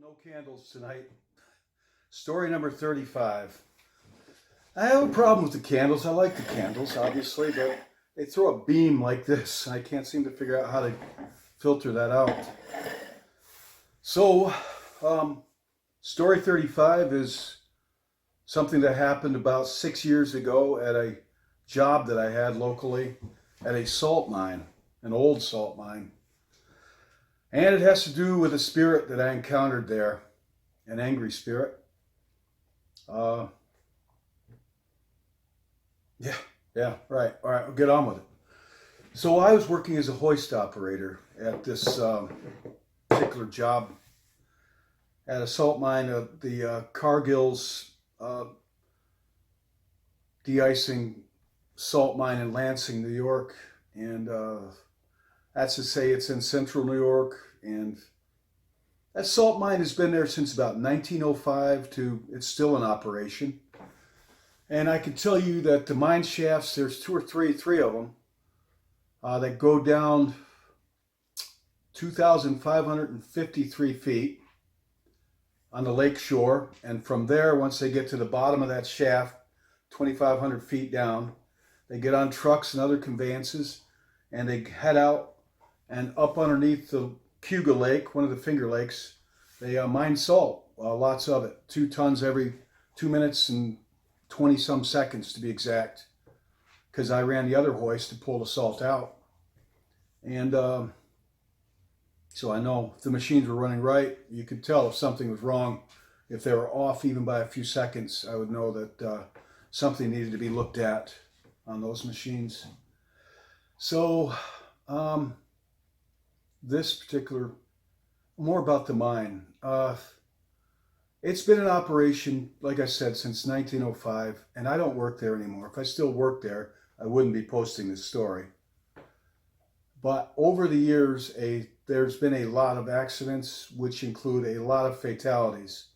No candles tonight. Story number 35. I have a problem with the candles. I like the candles, obviously, but they throw a beam like this. I can't seem to figure out how to filter that out. So, story 35 is something that happened about 6 years ago at a job that I had locally at a salt mine, an old salt mine. And it has to do with a spirit that I encountered there, an angry spirit. Uh, right. All right, we'll get on with it. So I was working as a hoist operator at this particular job at a salt mine, the Cargill's de-icing salt mine in Lansing, New York. And that's to say it's in central New York. And that salt mine has been there since about 1905 to it's still in operation. And I can tell you that the mine shafts, there's three of them that go down 2,553 feet on the lake shore. And from there, once they get to the bottom of that shaft, 2,500 feet down, they get on trucks and other conveyances and they head out and up underneath the Cuga Lake, one of the Finger Lakes. They mine salt, lots of it, 2 tons every 2 minutes and 20 some seconds to be exact, because I ran the other hoist to pull the salt out. And so I know if the machines were running right, you could tell if something was wrong. If they were off even by a few seconds, I would know that something needed to be looked at on those machines. So this particular, more about the mine. It's been in operation, like I said, since 1905, and I don't work there anymore. If I still worked there, I wouldn't be posting this story. But over the years, there's been a lot of accidents, which include a lot of fatalities.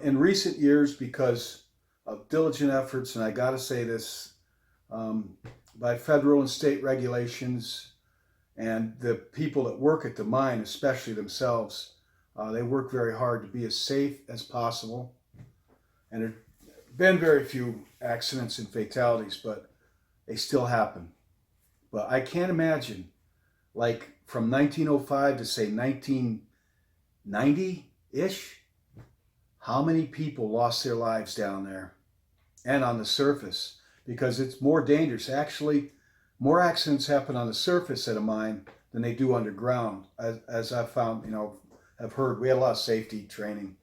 In recent years, because of diligent efforts, and I gotta say this, by federal and state regulations, and the people that work at the mine, especially themselves, they work very hard to be as safe as possible. And there have been very few accidents and fatalities, but they still happen. But I can't imagine, like from 1905 to say 1990-ish, how many people lost their lives down there and on the surface, because it's more dangerous. Actually, more accidents happen on the surface at a mine than they do underground, as I've found, I've heard. We had a lot of safety training.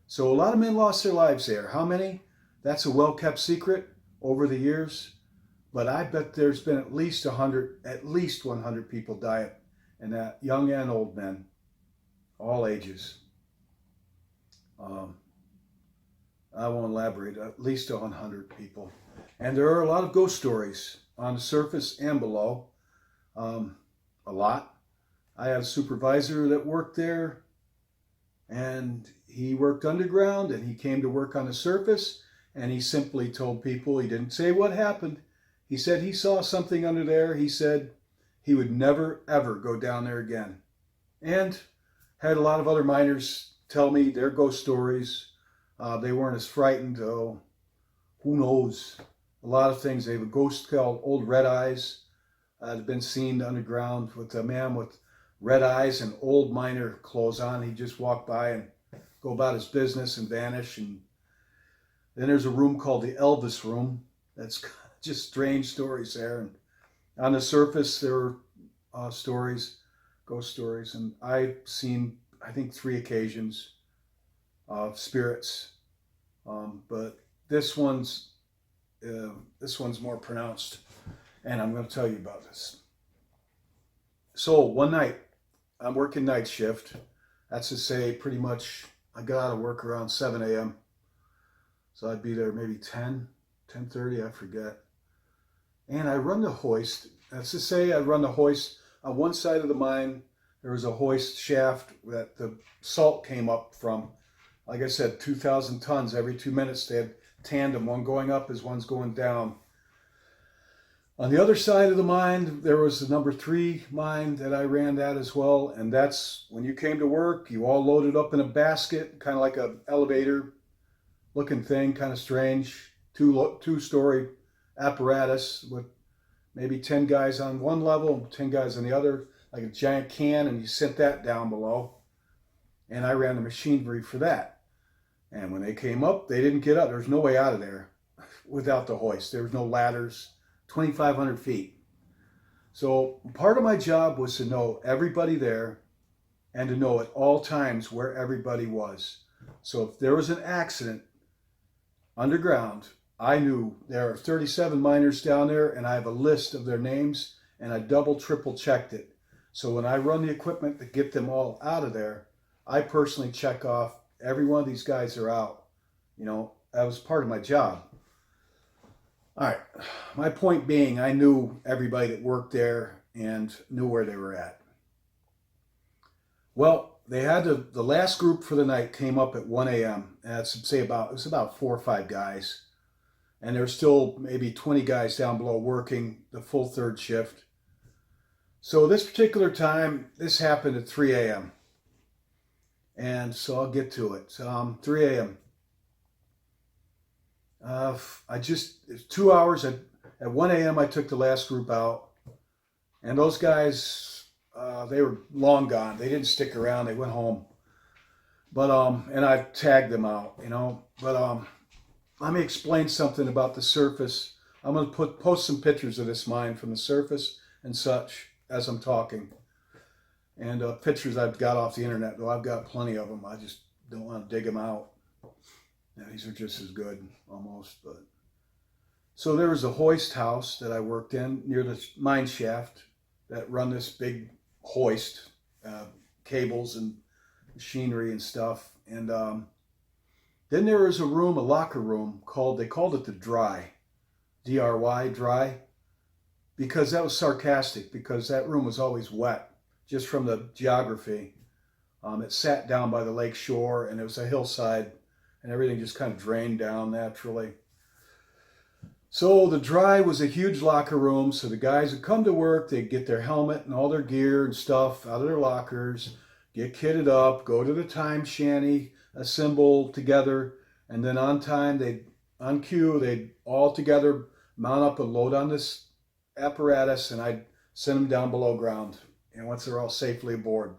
So a lot of men lost their lives there. How many? That's a well-kept secret over the years. But I bet there's been at least 100 people die, and that young and old men, all ages. I won't elaborate, at least 100 people. And there are a lot of ghost stories on the surface and below, a lot. I had a supervisor that worked there, and he worked underground, and he came to work on the surface, and he simply told people, he didn't say what happened. He said he saw something under there. He said he would never, ever go down there again. And had a lot of other miners tell me their ghost stories. They weren't as frightened. Oh, who knows? A lot of things. They have a ghost called Old Red Eyes. Had been seen underground with a man with red eyes and old miner clothes on. He'd just walk by and go about his business and vanish. And then there's a room called the Elvis Room. That's just strange stories there. And on the surface, there are stories, ghost stories. And I've seen, I think, 3 occasions of spirits. But this one's more pronounced. And I'm going to tell you about this. So one night, I'm working night shift. That's to say, pretty much, I got out of work around 7 a.m. So I'd be there maybe 10:30, I forget. And I run the hoist. That's to say, I run the hoist on one side of the mine. There was a hoist shaft that the salt came up from. Like I said, 2,000 tons every 2 minutes. They had tandem, one going up as one's going down. On the other side of the mine, there was the number 3 mine that I ran that as well. And that's when you came to work, you all loaded up in a basket, kind of like a elevator looking thing, kind of strange, two-story apparatus with maybe 10 guys on one level and 10 guys on the other, like a giant can, and you sent that down below. And I ran the machinery for that. And when they came up, they didn't get up. There was no way out of there without the hoist. There was no ladders, 2,500 feet. So part of my job was to know everybody there and to know at all times where everybody was. So if there was an accident underground, I knew there are 37 miners down there, and I have a list of their names, and I double, triple checked it. So when I run the equipment to get them all out of there, I personally check off every one of these guys are out. You know, that was part of my job. All right, my point being, I knew everybody that worked there and knew where they were at. Well, they had the last group for the night came up at 1 a.m. That's it was about 4 or 5 guys. And there's still maybe 20 guys down below working the full third shift. So this particular time, this happened at 3 a.m. And so I'll get to it. 3 a.m. It's 2 hours. At 1 a.m. I took the last group out. And those guys, they were long gone. They didn't stick around. They went home. But, and I tagged them out, you know. But, let me explain something about the surface. I'm going to post some pictures of this mine from the surface and such as I'm talking. And pictures I've got off the internet, though I've got plenty of them. I just don't want to dig them out. Yeah, these are just as good, almost. But so there was a hoist house that I worked in near the mine shaft that run this big hoist, cables and machinery and stuff. And then there was a room, a locker room, they called it the dry, D-R-Y, dry, because that was sarcastic, because that room was always wet, just from the geography. It sat down by the lake shore, and it was a hillside, and everything just kind of drained down naturally. So the dry was a huge locker room, so the guys would come to work, they'd get their helmet and all their gear and stuff out of their lockers, get kitted up, go to the time shanty, assemble together, and then on cue, they'd all together mount up and load on this apparatus, and I'd send them down below ground, and once they're all safely aboard.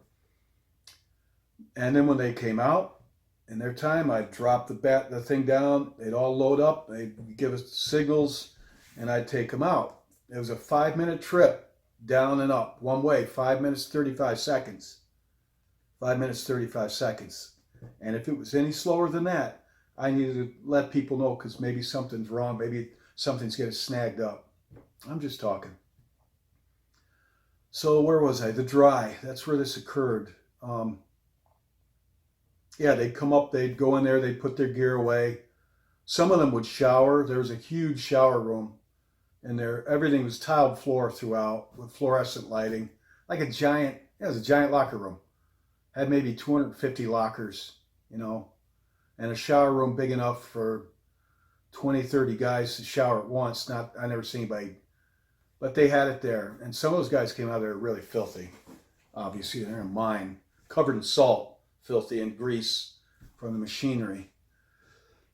And then when they came out, in their time, I'd drop the thing down, they'd all load up, they'd give us signals, and I'd take them out. It was a 5-minute trip, down and up, one way, 5 minutes, 35 seconds. 5 minutes, 35 seconds. And if it was any slower than that, I needed to let people know, because maybe something's wrong. Maybe something's getting snagged up. I'm just talking. So where was I? The dry. That's where this occurred. Yeah, they'd come up. They'd go in there. They'd put their gear away. Some of them would shower. There was a huge shower room in there. Everything was tiled floor throughout with fluorescent lighting. Like it was a giant locker room. Had maybe 250 lockers, you know, and a shower room big enough for 20, 30 guys to shower at once. I never seen anybody, but they had it there. And some of those guys came out there really filthy. Obviously, they're in a mine, covered in salt, filthy, and grease from the machinery.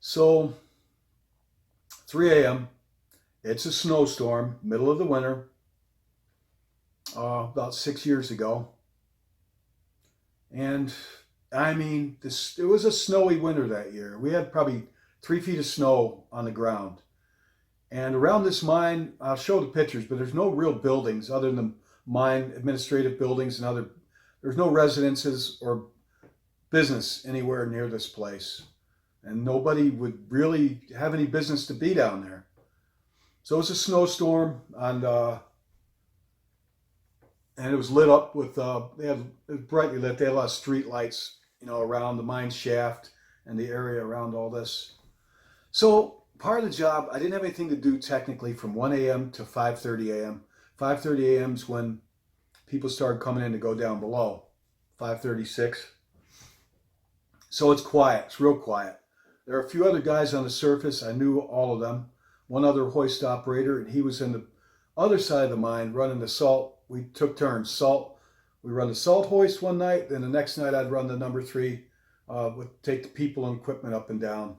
So, 3 a.m., it's a snowstorm, middle of the winter, about 6 years ago. And I mean, it was a snowy winter that year. We had probably 3 feet of snow on the ground. And around this mine, I'll show the pictures, but there's no real buildings other than mine administrative buildings and there's no residences or business anywhere near this place. And nobody would really have any business to be down there. So it was a snowstorm, and it was lit up with, it was brightly lit. They had a lot of street lights, you know, around the mine shaft and the area around all this. So part of the job, I didn't have anything to do technically from 1 a.m. to 5:30 a.m. 5:30 a.m. is when people started coming in to go down below. 5:36. So it's quiet. It's real quiet. There are a few other guys on the surface. I knew all of them. One other hoist operator, and he was in the other side of the mine running the salt. We took turns. We run the salt hoist one night, then the next night I'd run the number 3, would take the people and equipment up and down.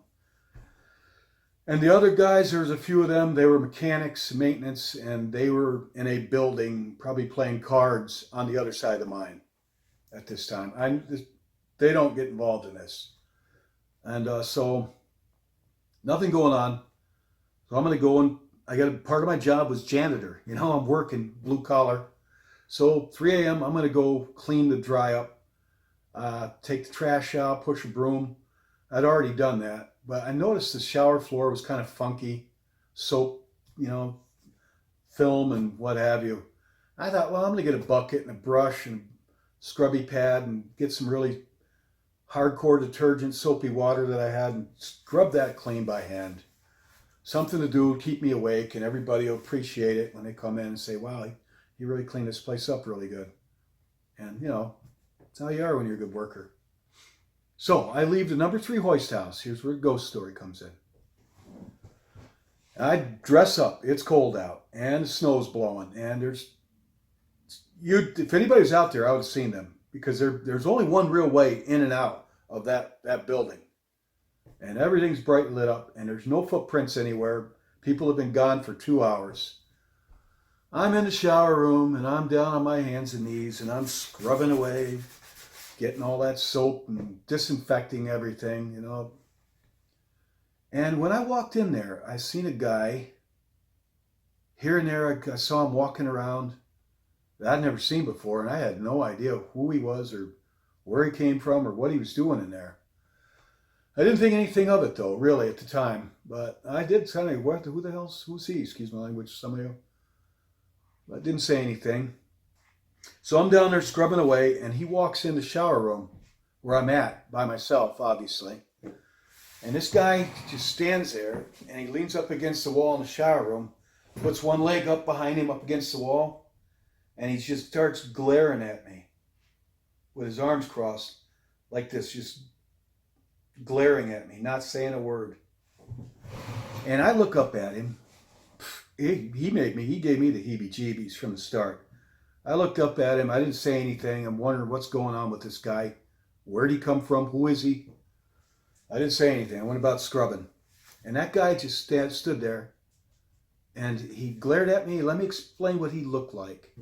And the other guys, there was a few of them, they were mechanics, maintenance, and they were in a building, probably playing cards on the other side of the mine at this time. They don't get involved in this. And so nothing going on. So I'm going to go, and part of my job was janitor. You know, I'm working blue collar. So 3 a.m., I'm going to go clean the dry up, take the trash out, push a broom. I'd already done that, but I noticed the shower floor was kind of funky, soap, film and what have you. I thought, well, I'm going to get a bucket and a brush and a scrubby pad and get some really hardcore detergent, soapy water that I had and scrub that clean by hand. Something to do, keep me awake, and everybody will appreciate it when they come in and say, wow, he really cleaned this place up really good. And, that's how you are when you're a good worker. So I leave the number 3 hoist house. Here's where the ghost story comes in. I dress up. It's cold out, and the snow's blowing, and if anybody's out there, I would have seen them, because there's only one real way in and out of that building. And everything's bright lit up, and there's no footprints anywhere. People have been gone for 2 hours. I'm in the shower room, and I'm down on my hands and knees, and I'm scrubbing away, getting all that soap and disinfecting everything, And when I walked in there, I seen a guy. Here and there, I saw him walking around that I'd never seen before, and I had no idea who he was or where he came from or what he was doing in there. I didn't think anything of it, though, really, at the time. But I did kind of, who's he? Excuse my language, some of you. I didn't say anything. So I'm down there scrubbing away, and he walks in the shower room where I'm at, by myself, obviously. And this guy just stands there, and he leans up against the wall in the shower room, puts one leg up behind him up against the wall, and he just starts glaring at me with his arms crossed like this, just glaring at me, not saying a word. And I look up at him. He gave me the heebie-jeebies from the start. I looked up at him. I didn't say anything. I'm wondering what's going on with this guy. Where'd he come from? Who is he? I didn't say anything. I went about scrubbing. And that guy just stood there, and he glared at me. Let me explain what he looked like.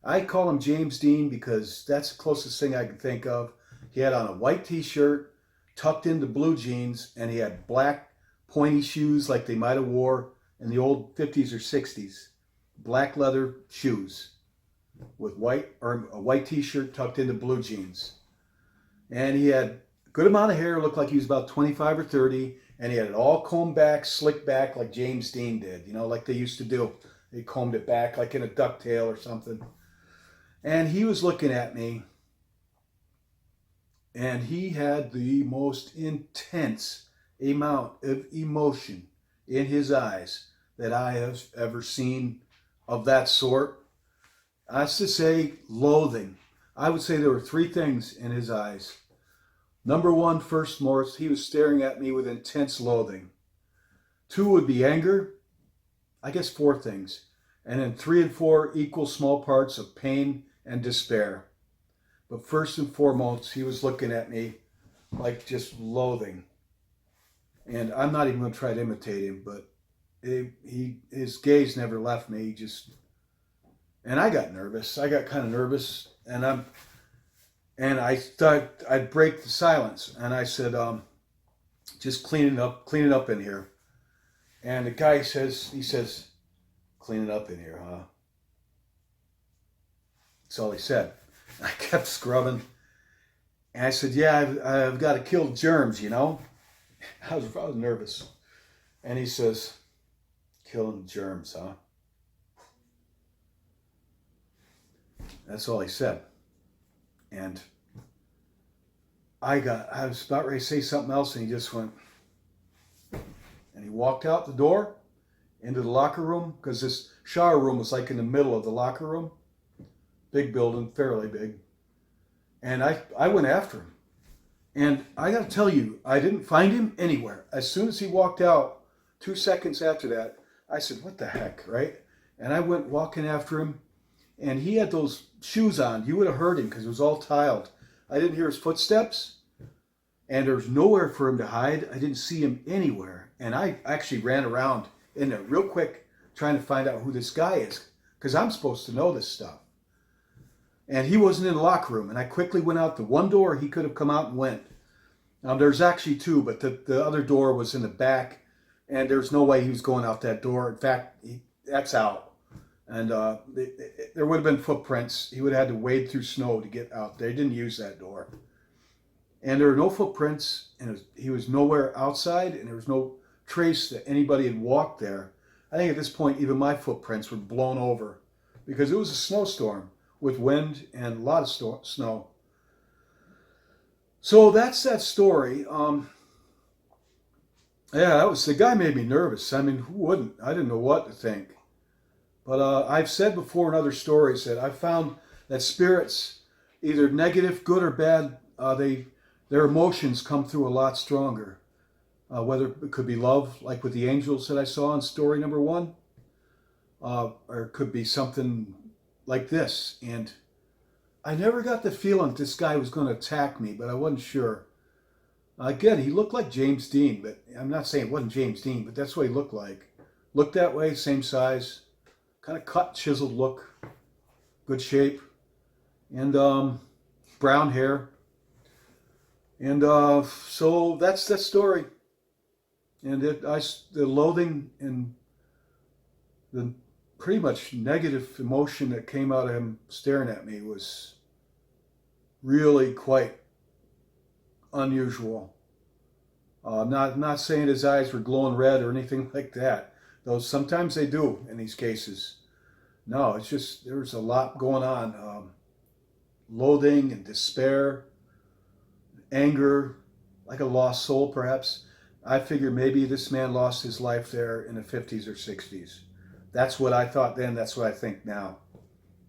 I call him James Dean because that's the closest thing I can think of. He had on a white t-shirt, tucked into blue jeans, and he had black pointy shoes like they might have wore in the old 50s or 60s. Black leather shoes with a white t-shirt tucked into blue jeans. And he had a good amount of hair, looked like he was about 25 or 30, and he had it all combed back, slicked back like James Dean did, like they used to do. They combed it back like in a ducktail or something. And he was looking at me, and he had the most intense amount of emotion in his eyes that I have ever seen of that sort. That's to say, loathing. I would say there were 3 things in his eyes. Number 1, first most, he was staring at me with intense loathing. 2 would be anger. I guess 4 things. And then 3 and 4 equal small parts of pain and despair. But first and foremost, he was looking at me like just loathing. And I'm not even going to try to imitate him, but his gaze never left me. And I got nervous. I got kind of nervous, and I thought I'd break the silence, and I said, just clean it up in here. And the guy says, clean it up in here, huh? That's all he said. I kept scrubbing, and I said, yeah, I've got to kill germs, I was nervous. And he says, killing germs, huh? That's all he said. And I was about ready to say something else, and he just went, and he walked out the door into the locker room, because this shower room was like in the middle of the locker room. Big building, fairly big. And I went after him. And I got to tell you, I didn't find him anywhere. As soon as he walked out, 2 seconds after that, I said, what the heck, right? And I went walking after him, and he had those shoes on. You would have heard him because it was all tiled. I didn't hear his footsteps, and there was nowhere for him to hide. I didn't see him anywhere. And I actually ran around in there real quick trying to find out who this guy is because I'm supposed to know this stuff. And he wasn't in the locker room. And I quickly went out the one door he could have come out and went. There's actually two, but the other door was in the back, and there's no way he was going out that door. In fact, that's out. And there would have been footprints. He would have had to wade through snow to get out there. He didn't use that door. And there were no footprints, and he was nowhere outside, and there was no trace that anybody had walked there. I think at this point, even my footprints were blown over because it was a snowstorm with wind and a lot of snow. So that's that story. The guy made me nervous. I mean, who wouldn't? I didn't know what to think. But I've said before in other stories that I've found that spirits, either negative, good or bad, their emotions come through a lot stronger. Whether it could be love, like with the angels that I saw in story number 1, or it could be something like this. And I never got the feeling this guy was going to attack me, but I wasn't sure. Again, he looked like James Dean, but I'm not saying it wasn't James Dean, but that's what he looked like. Looked that way, same size, kind of cut, chiseled look, good shape, and brown hair. And so that's that story. And the loathing and the pretty much negative emotion that came out of him staring at me was really quite unusual. Not saying his eyes were glowing red or anything like that, though sometimes they do in these cases. No, it's just there was a lot going on. Loathing and despair, anger, like a lost soul perhaps. I figured maybe this man lost his life there in the 50s or 60s. That's what I thought then, that's what I think now.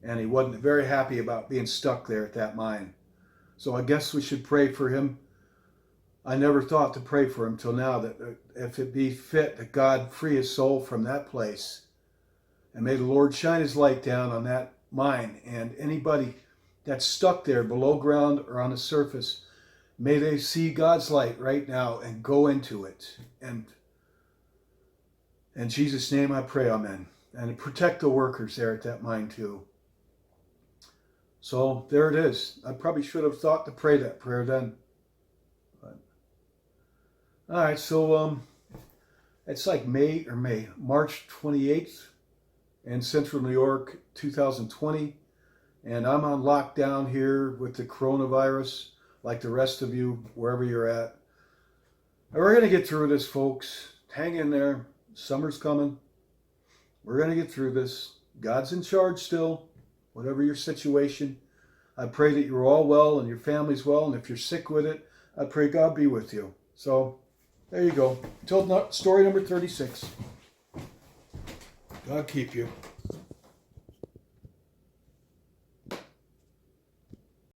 And he wasn't very happy about being stuck there at that mine. So I guess we should pray for him. I never thought to pray for him till now, that if it be fit, that God free his soul from that place. And may the Lord shine his light down on that mine. And anybody that's stuck there below ground or on the surface, may they see God's light right now and go into it. And in Jesus' name I pray, amen. And protect the workers there at that mine too. So there it is. I probably should have thought to pray that prayer then. But, all right, so it's like March 28th in Central New York, 2020. And I'm on lockdown here with the coronavirus, like the rest of you, wherever you're at. And we're going to get through this, folks. Hang in there. Summer's coming. We're going to get through this. God's in charge still, whatever your situation. I pray that you're all well and your family's well. And if you're sick with it, I pray God be with you. So there you go. Until story number 36. God keep you.